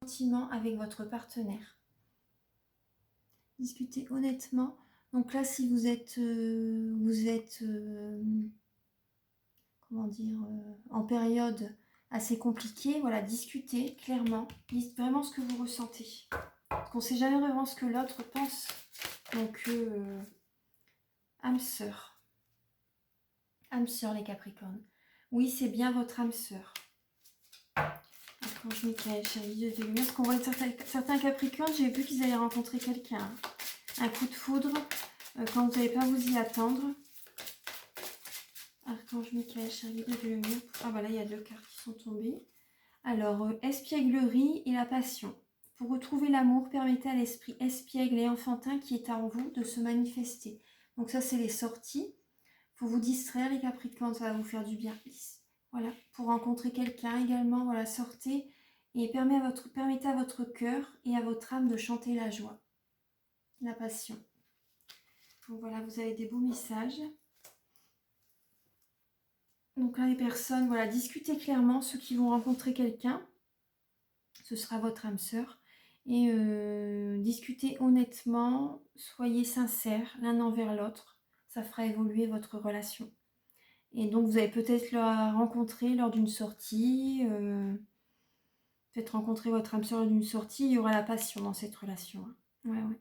Sentiment avec votre partenaire. Discutez honnêtement. Donc là, si vous êtes, comment dire, en période assez compliquée, voilà, discutez clairement. Dites vraiment ce que vous ressentez. Parce qu'on ne sait jamais vraiment ce que l'autre pense. Donc, âme sœur. Âme sœur, les Capricornes. Oui, c'est bien votre âme sœur. Archange Michael, chérie de lumière. Parce qu'on voit certains Capricornes, j'ai vu qu'ils allaient rencontrer quelqu'un. Un coup de foudre, quand vous n'allez pas vous y attendre. Archange Michael, chérie de lumière. Ah voilà, il y a 2 cartes qui sont tombées. Alors, espièglerie et la passion. Pour retrouver l'amour, permettez à l'esprit espiègle et enfantin qui est en vous de se manifester. Donc ça, c'est les sorties. Pour vous distraire, les Capricornes, ça va vous faire du bien. Voilà, pour rencontrer quelqu'un également, voilà, sortez et permettez à votre cœur et à votre âme de chanter la joie, la passion. Donc voilà, vous avez des beaux messages. Donc là, les personnes, voilà, discutez clairement. Ceux qui vont rencontrer quelqu'un, ce sera votre âme sœur. Et discutez honnêtement, soyez sincères l'un envers l'autre. Ça fera évoluer votre relation. Et donc, vous allez peut-être la rencontrer lors d'une sortie. Peut-être rencontrer votre âme sœur lors d'une sortie. Il y aura la passion dans cette relation. Hein. Ouais, ouais.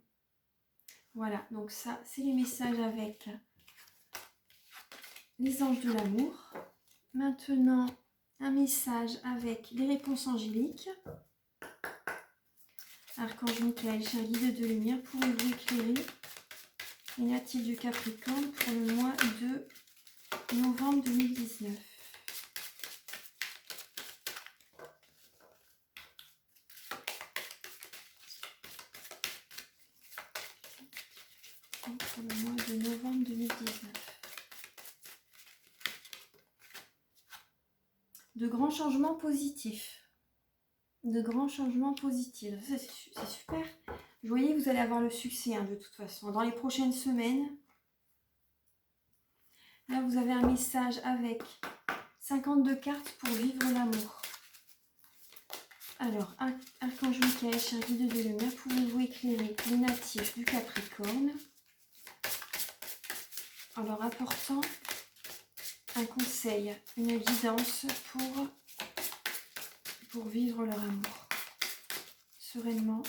Voilà, donc ça, c'est les messages avec les anges de l'amour. Maintenant, un message avec les réponses angéliques. Archange Michael, cher guide de lumière, pouvez-vous éclairer les natifs du Capricorne pour le mois de novembre 2019? Pour le mois de novembre 2019. De grands changements positifs. De grands changements positifs. C'est super. Vous voyez, vous allez avoir le succès hein, de toute façon. Dans les prochaines semaines, là, vous avez un message avec 52 cartes pour vivre l'amour. Alors, Archange Michael, cher guide de lumière, pouvez-vous éclairer les natifs du Capricorne en leur apportant un conseil, une guidance pour vivre leur amour sereinement.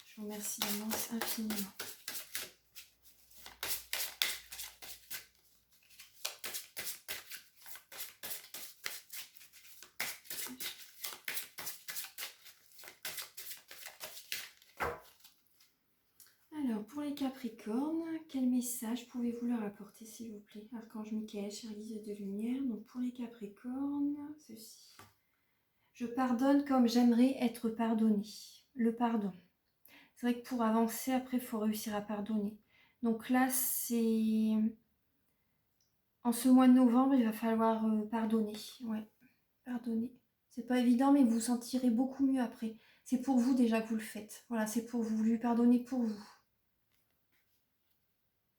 Je vous remercie d'avance infiniment. Alors, pour les Capricornes, quel message pouvez-vous leur apporter, s'il vous plaît? Archange Michael, cher guide de lumière. Donc, pour les Capricornes, ceci. Je pardonne comme j'aimerais être pardonné. Le pardon. C'est vrai que pour avancer, après, il faut réussir à pardonner. Donc là, c'est... En ce mois de novembre, il va falloir pardonner. Ouais, pardonner. C'est pas évident, mais vous vous sentirez beaucoup mieux après. C'est pour vous déjà que vous le faites. Voilà, c'est pour vous. Vous lui pardonnez pour vous.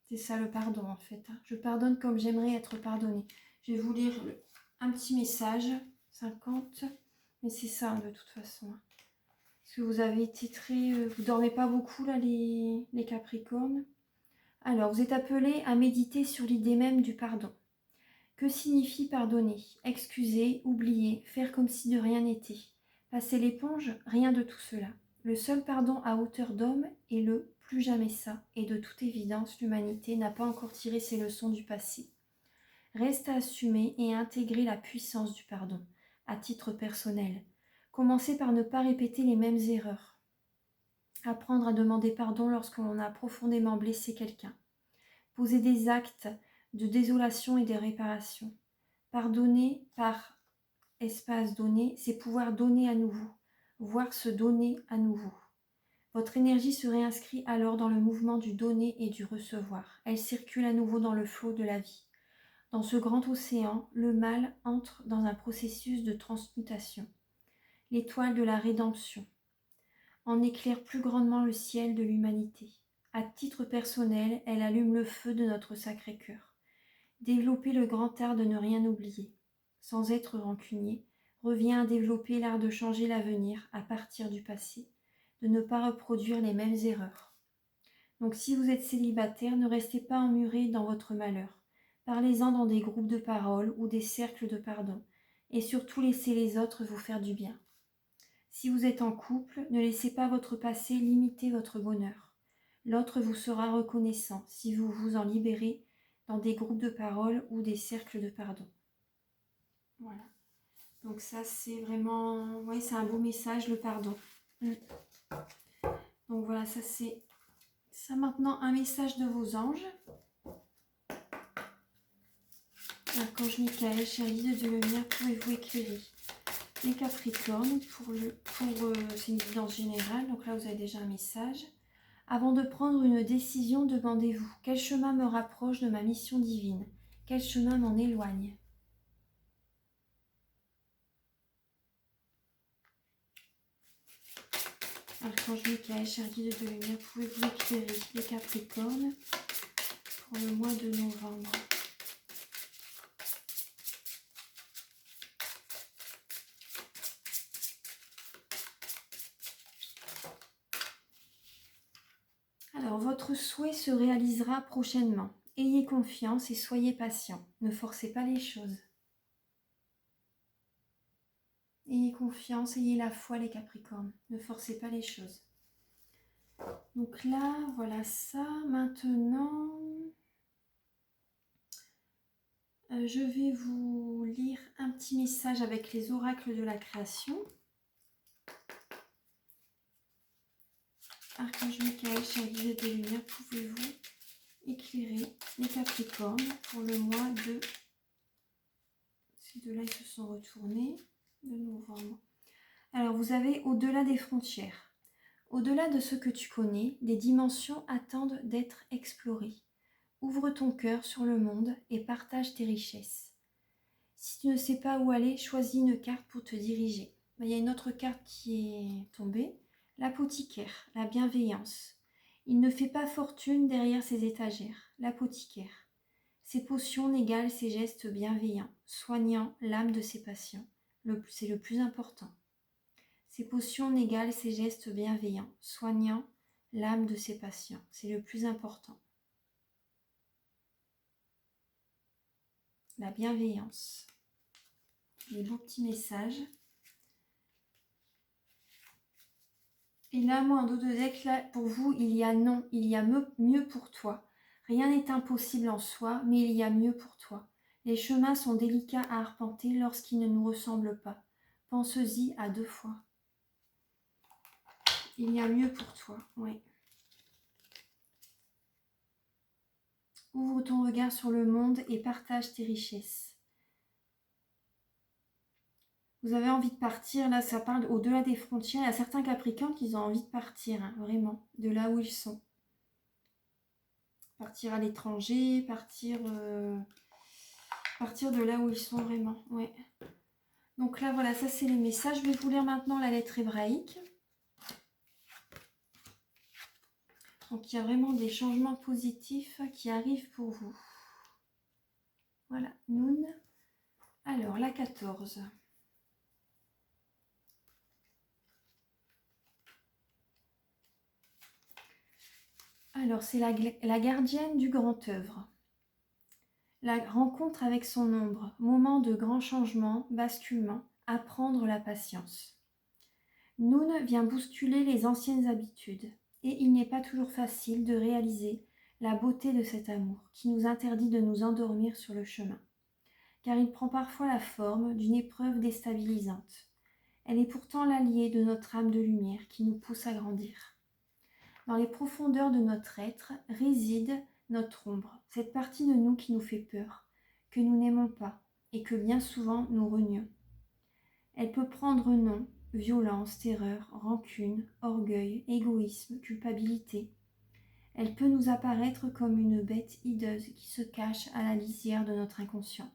C'est ça le pardon en fait. Je pardonne comme j'aimerais être pardonné. Je vais vous lire un petit message. 50. Mais c'est ça de toute façon. Parce que vous avez été très... vous dormez pas beaucoup là les Capricornes. Alors, vous êtes appelés à méditer sur l'idée même du pardon. Que signifie pardonner? Excuser, oublier, faire comme si de rien n'était. Passer l'éponge? Rien de tout cela. Le seul pardon à hauteur d'homme est le plus jamais ça, et de toute évidence, l'humanité n'a pas encore tiré ses leçons du passé. Reste à assumer et à intégrer la puissance du pardon, à titre personnel. Commencez par ne pas répéter les mêmes erreurs. Apprendre à demander pardon lorsque l'on a profondément blessé quelqu'un. Poser des actes de désolation et de réparation. Pardonner par espace donné, c'est pouvoir donner à nouveau, voire se donner à nouveau. Votre énergie se réinscrit alors dans le mouvement du donner et du recevoir. Elle circule à nouveau dans le flot de la vie. Dans ce grand océan, le mal entre dans un processus de transmutation. L'étoile de la rédemption en éclaire plus grandement le ciel de l'humanité. À titre personnel, elle allume le feu de notre Sacré-Cœur. Développer le grand art de ne rien oublier. Sans être rancunier, revient à développer l'art de changer l'avenir à partir du passé, de ne pas reproduire les mêmes erreurs. Donc si vous êtes célibataire, ne restez pas emmuré dans votre malheur. Parlez-en dans des groupes de parole ou des cercles de pardon. Et surtout, laissez les autres vous faire du bien. Si vous êtes en couple, ne laissez pas votre passé limiter votre bonheur. L'autre vous sera reconnaissant si vous vous en libérez dans des groupes de parole ou des cercles de pardon. Voilà. Donc ça, c'est vraiment... Oui, c'est un beau message, le pardon. Donc voilà, ça c'est... Ça maintenant, un message de vos anges. Archange Michael, chéri de lumière, pouvez-vous éclairer les Capricornes c'est une guidance générale. Donc là, vous avez déjà un message. Avant de prendre une décision, demandez-vous quel chemin me rapproche de ma mission divine, quel chemin m'en éloigne. Archange Michael, cher guide de lumière, pouvez-vous éclairer les Capricornes pour le mois de novembre? Alors, votre souhait se réalisera prochainement. Ayez confiance et soyez patient. Ne forcez pas les choses. Ayez confiance, ayez la foi les Capricornes. Ne forcez pas les choses. Donc là, voilà ça. Maintenant, je vais vous lire un petit message avec les oracles de la création. Archange Michael, cher guide de lumière, pouvez-vous éclairer les Capricornes pour le mois de... Ces deux-là, ils se sont retournés, de novembre. Alors, vous avez au-delà des frontières. Au-delà de ce que tu connais, des dimensions attendent d'être explorées. Ouvre ton cœur sur le monde et partage tes richesses. Si tu ne sais pas où aller, choisis une carte pour te diriger. Il y a une autre carte qui est tombée. L'apothicaire, la bienveillance. Il ne fait pas fortune derrière ses étagères. L'apothicaire. Ses potions n'égalent ses gestes bienveillants, soignant l'âme de ses patients. C'est le plus important. Ses potions n'égalent ses gestes bienveillants, soignant l'âme de ses patients. C'est le plus important. La bienveillance. Les beaux petits messages. Et là, moi, en dos de deck, là, pour vous, il y a non, il y a mieux pour toi. Rien n'est impossible en soi, mais il y a mieux pour toi. Les chemins sont délicats à arpenter lorsqu'ils ne nous ressemblent pas. Pense-y à 2 fois. Il y a mieux pour toi, oui. Ouvre ton regard sur le monde et partage tes richesses. Vous avez envie de partir, là ça parle au-delà des frontières. Il y a certains Capricornes qui ont envie de partir, hein, vraiment, de là où ils sont. Partir à l'étranger, partir de là où ils sont vraiment, ouais. Donc là, voilà, ça c'est les messages. Je vais vous lire maintenant la lettre hébraïque. Donc il y a vraiment des changements positifs qui arrivent pour vous. Voilà, Noun. Alors, la 14. Alors, c'est la gardienne du grand œuvre. La rencontre avec son ombre, moment de grand changement, basculement, apprendre la patience. Noun vient bousculer les anciennes habitudes, et il n'est pas toujours facile de réaliser la beauté de cet amour qui nous interdit de nous endormir sur le chemin, car il prend parfois la forme d'une épreuve déstabilisante. Elle est pourtant l'alliée de notre âme de lumière qui nous pousse à grandir. Dans les profondeurs de notre être réside notre ombre, cette partie de nous qui nous fait peur, que nous n'aimons pas et que bien souvent nous renions. Elle peut prendre nom, violence, terreur, rancune, orgueil, égoïsme, culpabilité. Elle peut nous apparaître comme une bête hideuse qui se cache à la lisière de notre inconscient.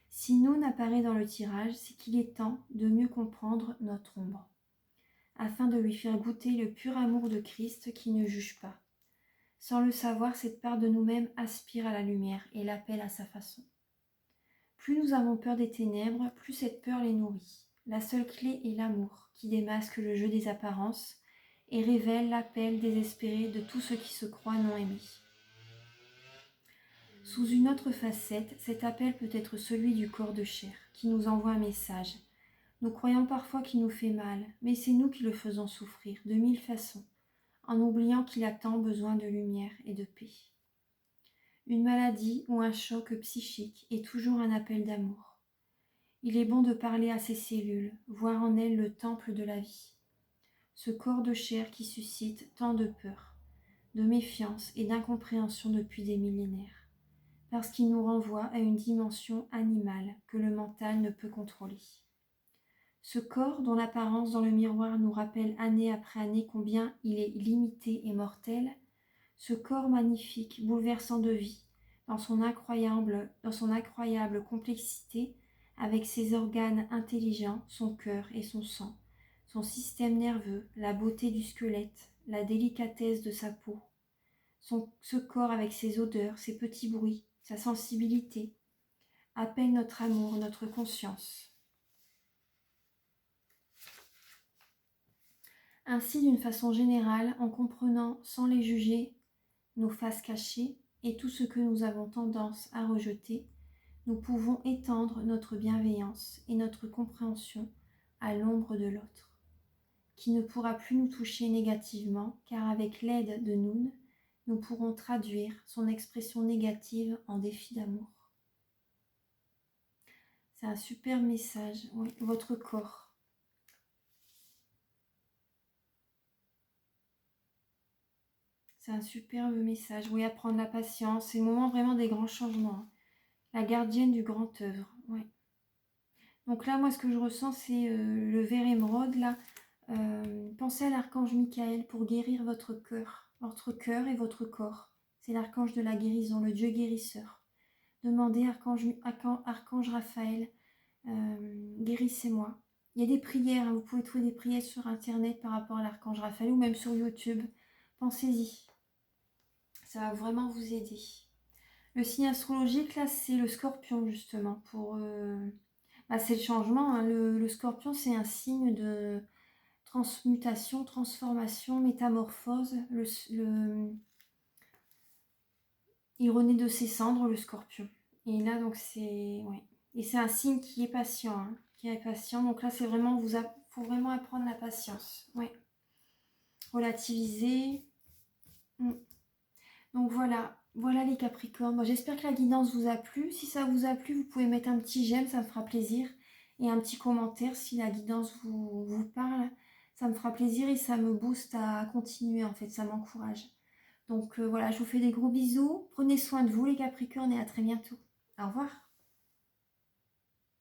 Si Noun apparaît dans le tirage, c'est qu'il est temps de mieux comprendre notre ombre, afin de lui faire goûter le pur amour de Christ qui ne juge pas. Sans le savoir, cette part de nous-mêmes aspire à la lumière et l'appelle à sa façon. Plus nous avons peur des ténèbres, plus cette peur les nourrit. La seule clé est l'amour, qui démasque le jeu des apparences et révèle l'appel désespéré de tous ceux qui se croient non aimés. Sous une autre facette, cet appel peut être celui du corps de chair, qui nous envoie un message. Nous croyons parfois qu'il nous fait mal, mais c'est nous qui le faisons souffrir, de mille façons, en oubliant qu'il a tant besoin de lumière et de paix. Une maladie ou un choc psychique est toujours un appel d'amour. Il est bon de parler à ces cellules, voir en elles le temple de la vie. Ce corps de chair qui suscite tant de peur, de méfiance et d'incompréhension depuis des millénaires, parce qu'il nous renvoie à une dimension animale que le mental ne peut contrôler. Ce corps dont l'apparence dans le miroir nous rappelle année après année combien il est limité et mortel, ce corps magnifique, bouleversant de vie, dans son incroyable complexité, avec ses organes intelligents, son cœur et son sang, son système nerveux, la beauté du squelette, la délicatesse de sa peau, ce corps avec ses odeurs, ses petits bruits, sa sensibilité, appelle notre amour, notre conscience. Ainsi, d'une façon générale, en comprenant sans les juger nos faces cachées et tout ce que nous avons tendance à rejeter, nous pouvons étendre notre bienveillance et notre compréhension à l'ombre de l'autre, qui ne pourra plus nous toucher négativement, car avec l'aide de Noun, nous pourrons traduire son expression négative en défi d'amour. C'est un super message, oui, votre corps. C'est un superbe message. Oui, apprendre la patience. C'est le moment vraiment des grands changements. La gardienne du grand œuvre. Oui. Donc là, moi, ce que je ressens, c'est le vert émeraude. Là, pensez à l'archange Michael pour guérir votre cœur et votre corps. C'est l'archange de la guérison, le Dieu guérisseur. Demandez archange Raphaël, guérissez-moi. Il y a des prières, hein, vous pouvez trouver des prières sur Internet par rapport à l'archange Raphaël ou même sur YouTube. Pensez-y. Ça va vraiment vous aider. Le signe astrologique, là, c'est le scorpion, justement. C'est le changement. Hein. Le scorpion, c'est un signe de transmutation, transformation, métamorphose. Il renaît de ses cendres, le scorpion. Et là, donc, c'est... Ouais. Et c'est un signe qui est patient. Hein, qui est patient. Donc là, c'est vraiment... faut vraiment apprendre la patience. Ouais. Relativiser. Donc voilà les Capricornes. Moi, j'espère que la guidance vous a plu. Si ça vous a plu, vous pouvez mettre un petit j'aime, ça me fera plaisir. Et un petit commentaire si la guidance vous parle. Ça me fera plaisir et ça me booste à continuer en fait, ça m'encourage. Donc voilà, je vous fais des gros bisous. Prenez soin de vous les Capricornes et à très bientôt. Au revoir.